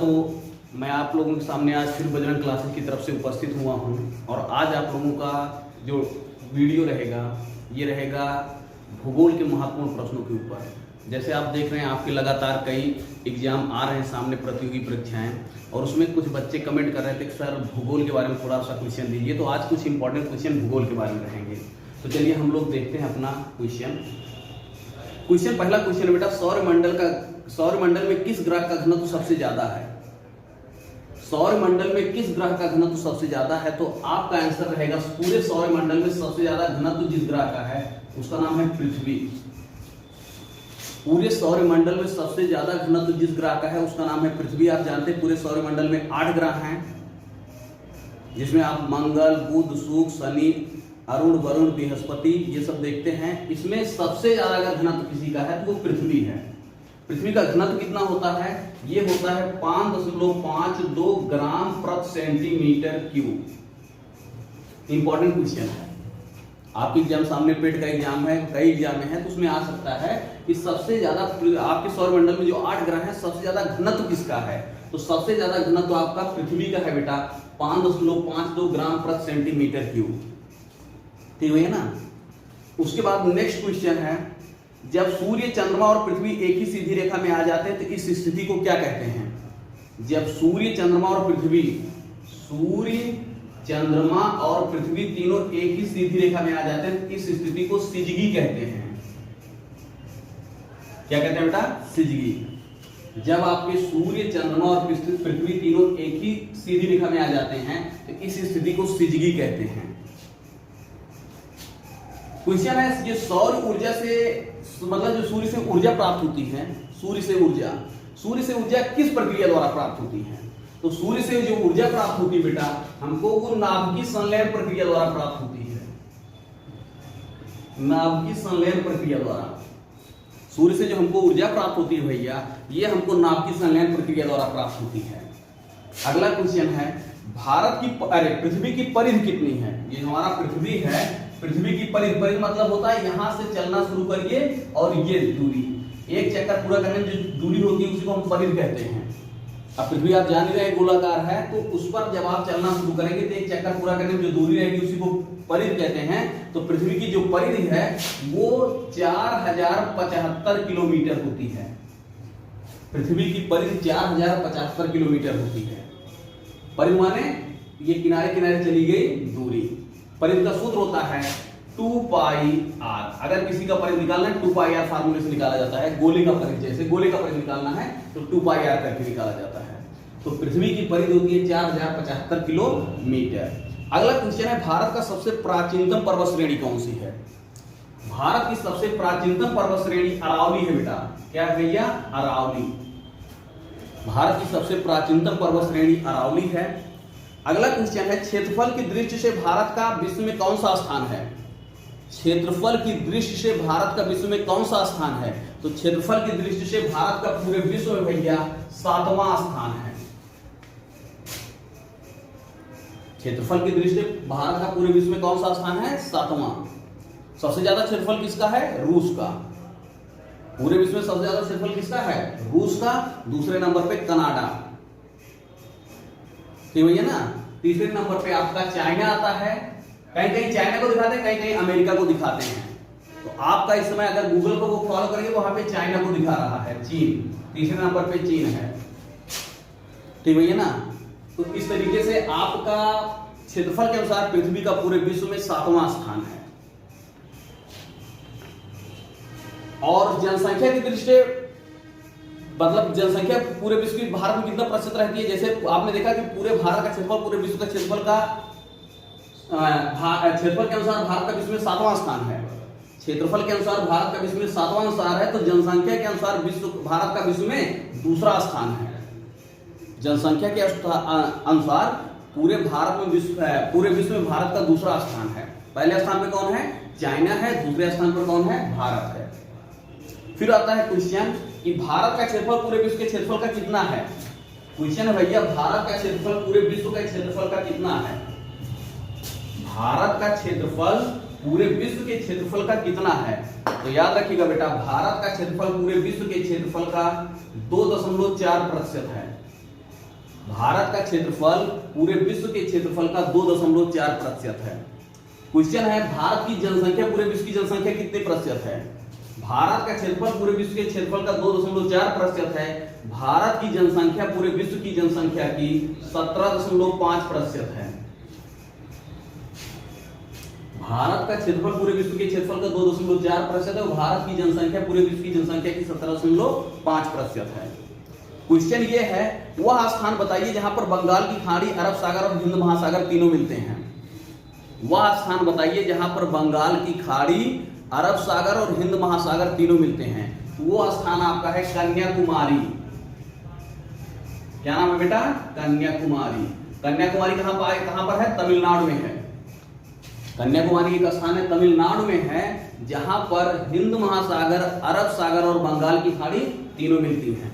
तो मैं आप लोगों के सामने आज फिर बजरंग क्लासेस की तरफ से उपस्थित हुआ हूं और आज आप लोगों का जो वीडियो रहेगा ये रहेगा भूगोल के महत्वपूर्ण प्रश्नों के ऊपर। जैसे आप देख रहे हैं आपके लगातार कई एग्जाम आ रहे हैं सामने, प्रतियोगी परीक्षाएं, और उसमें कुछ बच्चे कमेंट कर रहे थे कि सर भूगोल के बारे में थोड़ा सा क्वेश्चन दीजिए। तो आज कुछ इंपॉर्टेंट क्वेश्चन भूगोल के बारे में रहेंगे। तो चलिए हम लोग देखते हैं अपना क्वेश्चन। पहला क्वेश्चन बेटा, सौरमंडल में किस ग्रह का घनत्व सबसे ज्यादा है? सौरमंडल में किस ग्रह का घनत्व सबसे ज्यादा है? तो आपका आंसर रहेगा पूरे सौरमंडल में सबसे ज्यादा घनत्व जिस ग्रह का है उसका नाम है पृथ्वी। पूरे सौरमंडल में सबसे ज्यादा घनत्व जिस ग्रह का है उसका नाम है पृथ्वी। आप जानते हैं पूरे सौरमंडल में 8 ग्रह हैं, जिसमें आप मंगल, बुध, शुक्र, शनि, अरुण, वरुण, बृहस्पति ये सब देखते हैं। इसमें सबसे ज्यादा अगर घनत्व किसी का है तो वो पृथ्वी है। पृथ्वी का घनत्व कितना होता है? ये होता है 5.52 ग्राम प्रति सेंटीमीटर क्यूब। इंपॉर्टेंट क्वेश्चन है, आपके एग्जाम सामने पेट का एग्जाम है, कई एग्जाम है, तो उसमें आ सकता है कि सबसे ज्यादा आपके सौरमंडल में जो 8 ग्रह हैं सबसे ज्यादा घनत्व किसका है? तो सबसे ज्यादा घनत्व आपका पृथ्वी का है बेटा, 5.52 ग्राम प्रति सेंटीमीटर क्यूब। ठीक है ना। उसके बाद नेक्स्ट क्वेश्चन है, जब सूर्य, चंद्रमा और पृथ्वी एक ही सीधी रेखा में आ जाते हैं तो इस स्थिति को क्या कहते हैं? जब सूर्य, चंद्रमा और पृथ्वी तीनों एक ही सीधी रेखा में आ जाते हैं तो इस स्थिति को सिजगी कहते हैं। क्या कहते हैं बेटा? सिजगी। जब आपके सूर्य, चंद्रमा और पृथ्वी तीनों एक ही सीधी रेखा में आ जाते हैं तो इस स्थिति को सिजगी कहते हैं। क्वेश्चन है, ये सौर ऊर्जा से मतलब जो सूर्य से ऊर्जा प्राप्त होती है, सूर्य से ऊर्जा किस प्रक्रिया द्वारा प्राप्त होती है? तो सूर्य से जो ऊर्जा प्राप्त होती है बेटा हमको वो नाभिकीय संलयन प्रक्रिया द्वारा प्राप्त होती है। नाभिकीय संलयन प्रक्रिया द्वारा सूर्य से जो हमको ऊर्जा प्राप्त होती है भैया, ये हमको नाभिकीय संलयन प्रक्रिया द्वारा प्राप्त होती है। अगला क्वेश्चन है, पृथ्वी की परिधि कितनी है? ये हमारा पृथ्वी है, पृथ्वी की परिधि मतलब होता है यहां से चलना शुरू करिए और ये दूरी, एक चक्कर पूरा करने में जो दूरी होती है उसी को हम परिधि कहते हैं। अब पृथ्वी आप जान ही रहे गोलाकार है, तो उस पर जब आप चलना शुरू करेंगे तो एक चक्कर पूरा करने में जो दूरी रहेगी उसी को परिधि कहते हैं। तो पृथ्वी की जो परिधि है वो 4075 किलोमीटर होती है। पृथ्वी की परिधि 4075 किलोमीटर होती है। परिधि माने ये किनारे किनारे चली गई दूरी। परिधि का सूत्र होता है 2πr। अगर किसी का परिधि निकालना है 2πr फार्मूले से निकाला जाता है। गोले का परिधि, जैसे गोले का परिधि निकालना है तो 2πr करके निकाला जाता है। तो पृथ्वी की परिधि होती है 4075 किलोमीटर। अगला क्वेश्चन है, भारत का सबसे प्राचीनतम पर्वत श्रेणी कौन सी है? भारत की सबसे प्राचीनतम पर्वत श्रेणी अरावली है बेटा। क्या है भैया? अरावली। भारत की सबसे प्राचीनतम पर्वत श्रेणी अरावली है। अगला क्वेश्चन है, क्षेत्रफल की दृष्टि से भारत का विश्व में कौन सा स्थान है? क्षेत्रफल की दृष्टि से भारत का विश्व में कौन सा स्थान है? तो क्षेत्रफल की दृष्टि से भारत का पूरे विश्व में भैया 7वां स्थान है। क्षेत्रफल की दृष्टि से भारत का पूरे विश्व में कौन सा स्थान है? 7वां। सबसे ज्यादा क्षेत्रफल किसका है? रूस का। पूरे विश्व में सबसे ज्यादा क्षेत्रफल किसका है? रूस का। दूसरे नंबर पे कनाडा, ठीक है ना। तीसरे नंबर पे आपका चाइना आता है। कहीं कहीं चाइना को दिखाते हैं, कहीं कहीं अमेरिका को दिखाते हैं। तो आपका इस समय अगर गूगल को वो फॉलो करेंगे वहां पे चाइना को दिखा रहा है, चीन। तीसरे नंबर पे चीन है, ठीक है ना। तो इस तरीके से आपका क्षेत्रफल के अनुसार पृथ्वी का पूरे विश्व में 7वां स्थान है। और जनसंख्या की दृष्टि से मतलब जनसंख्या पूरे विश्व की भारत में कितना प्रतिशत रहती है? जैसे आपने देखा कि पूरे भारत का क्षेत्रफल, पूरे विश्व का क्षेत्रफल के अनुसार भारत का विश्व में 7वां स्थान है। क्षेत्रफल के अनुसार भारत का विश्व में 7वां स्थान है, तो जनसंख्या के अनुसार भारत का विश्व में दूसरा स्थान है। जनसंख्या के अनुसार पूरे विश्व में भारत का दूसरा स्थान है। पहले स्थान पे कौन है? चाइना है। दूसरे स्थान पर कौन है? भारत है। फिर आता है क्वेश्चन कि भारत का क्षेत्रफल पूरे विश्व के क्षेत्रफल का कितना है? क्वेश्चन है भैया, भारत का क्षेत्रफल पूरे विश्व का क्षेत्रफल का कितना है? भारत का क्षेत्रफल पूरे विश्व के क्षेत्रफल का कितना है? तो याद रखिएगा बेटा, भारत का क्षेत्रफल पूरे विश्व के क्षेत्रफल का 2.4% है। भारत का क्षेत्रफल पूरे विश्व के क्षेत्रफल का 2.4% है। क्वेश्चन है भारत की जनसंख्या पूरे विश्व की जनसंख्या कितने प्रतिशत है? भारत का क्षेत्रफल पूरे विश्व के क्षेत्रफल का 2.4% है। भारत की जनसंख्या पूरे विश्व की जनसंख्या की 17.5% है। भारत का क्षेत्रफल पूरे विश्व के क्षेत्रफल का 2.4% है और भारत की जनसंख्या पूरे विश्व की जनसंख्या की 17.5% है। क्वेश्चन ये है वह स्थान बताइए जहां पर बंगाल की खाड़ी, अरब सागर और हिंद महासागर तीनों मिलते हैं। वह स्थान बताइए जहां पर बंगाल की खाड़ी, अरब सागर और हिंद महासागर तीनों मिलते हैं। तो वो स्थान आपका है कन्याकुमारी। क्या नाम है बेटा? कन्याकुमारी। कन्याकुमारी कहां पर है? तमिलनाडु में है। कन्याकुमारी एक स्थान है तमिलनाडु में है जहां पर हिंद महासागर, अरब सागर और बंगाल की खाड़ी तीनों मिलती हैं।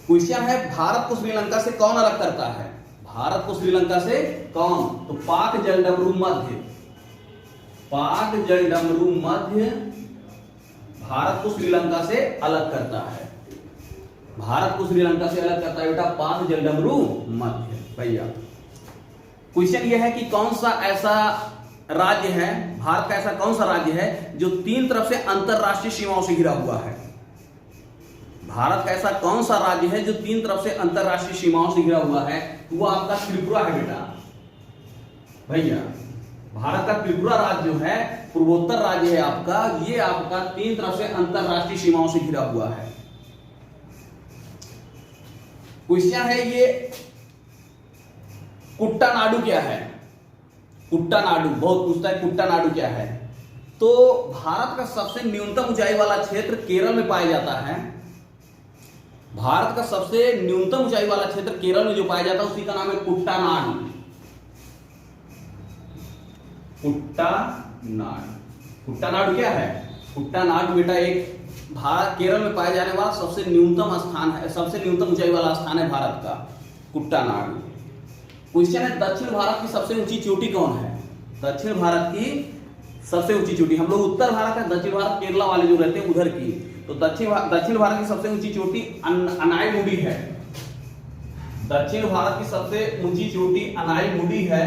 क्वेश्चन है भारत को श्रीलंका से कौन अलग करता है? भारत को श्रीलंका से कौन? तो पाक जलडमरू मध्य। पाक जलडमरू मध्य भारत को श्रीलंका से अलग करता है। भारत को श्रीलंका से अलग करता है बेटा पाक जलडमरू मध्य। भैया क्वेश्चन यह है कि कौन सा ऐसा राज्य है, भारत का ऐसा कौन सा राज्य है जो तीन तरफ से अंतरराष्ट्रीय सीमाओं से घिरा हुआ है? भारत का ऐसा कौन सा राज्य है जो तीन तरफ से अंतरराष्ट्रीय सीमाओं से घिरा हुआ है? तो वो आपका त्रिपुरा है बेटा। भैया भारत का त्रिपुरा राज्य जो है पूर्वोत्तर राज्य है आपका, ये आपका तीन तरफ से अंतरराष्ट्रीय सीमाओं से घिरा हुआ है। क्वेश्चन है ये कुट्टानाडु क्या है? कुट्टानाडु बहुत पूछता है, कुट्टानाडु क्या है? तो भारत का सबसे न्यूनतम ऊंचाई वाला क्षेत्र केरल में पाया जाता है। भारत का सबसे न्यूनतम ऊंचाई वाला क्षेत्र केरल में जो पाया जाता है उसी का नाम है कुट्टानाडु। कुट्टानाडु। कुट्टानाडु क्या है? कुट्टानाडु बेटा एक भारत केरल में पाया जाने वाला सबसे न्यूनतम स्थान है, सबसे न्यूनतम ऊंचाई वाला स्थान है भारत का कुट्टानाडु। क्वेश्चन है दक्षिण भारत की सबसे ऊंची चोटी कौन है? दक्षिण भारत की सबसे ऊंची चोटी, हम लोग उत्तर भारत है, दक्षिण भारत केरला वाले जो रहते हैं उधर की, तो दक्षिण भारत की सबसे ऊंची चोटी अनायमुडी है। दक्षिण भारत की सबसे ऊंची चोटी अनायमुडी है।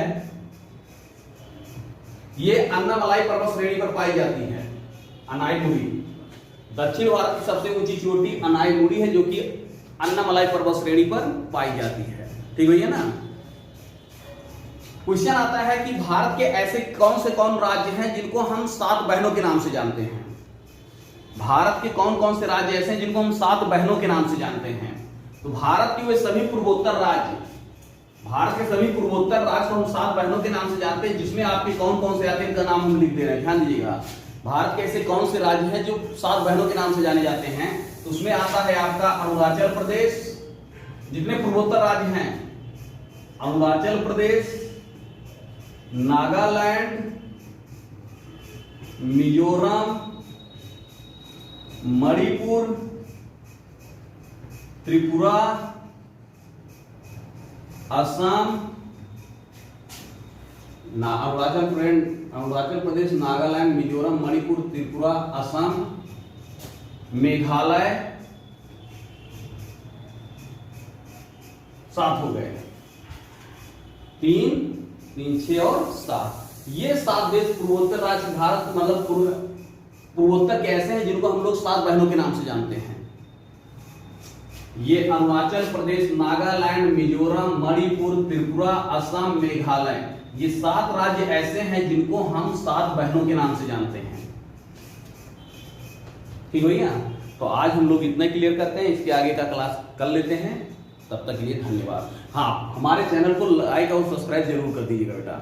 ये अन्नामलाई पर्वत श्रेणी पर पाई जाती है। अनायमुडी दक्षिण भारत की सबसे ऊंची चोटी अनायमुडी है जो कि अन्नामलाई पर्वत श्रेणी पर पाई जाती है। ठीक भैया ना। क्वेश्चन आता है कि भारत के ऐसे कौन राज्य हैं जिनको हम 7 बहनों के नाम से जानते हैं? भारत के कौन से राज्य ऐसे हैं जिनको हम 7 बहनों के नाम से जानते हैं? तो भारत के वे सभी पूर्वोत्तर राज्य, भारत के सभी पूर्वोत्तर राज्य को हम 7 बहनों के नाम से जानते हैं, जिसमें आपके कौन से आते हैं इनका नाम हम लिख दे रहे हैं। ध्यान दीजिएगा, भारत के ऐसे कौन से राज्य हैं जो 7 बहनों के नाम से जाने जाते हैं? तो उसमें आता है आपका अरुणाचल प्रदेश, जितने पूर्वोत्तर राज्य हैं, अरुणाचल प्रदेश, नागालैंड, मिजोरम, मणिपुर, त्रिपुरा, असम, अरुणाचल प्रदेश, नागालैंड, मिजोरम, मणिपुर, त्रिपुरा, असम, मेघालय, 7 हो गए। 3, 6 और 7। ये 7 देश पूर्वोत्तर राज्य भारत मतलब पूर्वोत्तर के ऐसे हैं जिनको हम लोग 7 बहनों के नाम से जानते हैं। ये अरुणाचल प्रदेश, नागालैंड, मिजोरम, मणिपुर, त्रिपुरा, असम, मेघालय, ये 7 राज्य ऐसे हैं जिनको हम 7 बहनों के नाम से जानते हैं। ठीक भैया, तो आज हम लोग इतना क्लियर करते हैं, इसके आगे का क्लास कर लेते हैं। तब तक के लिए धन्यवाद। हाँ, हमारे चैनल को लाइक और सब्सक्राइब जरूर कर दीजिएगा बेटा।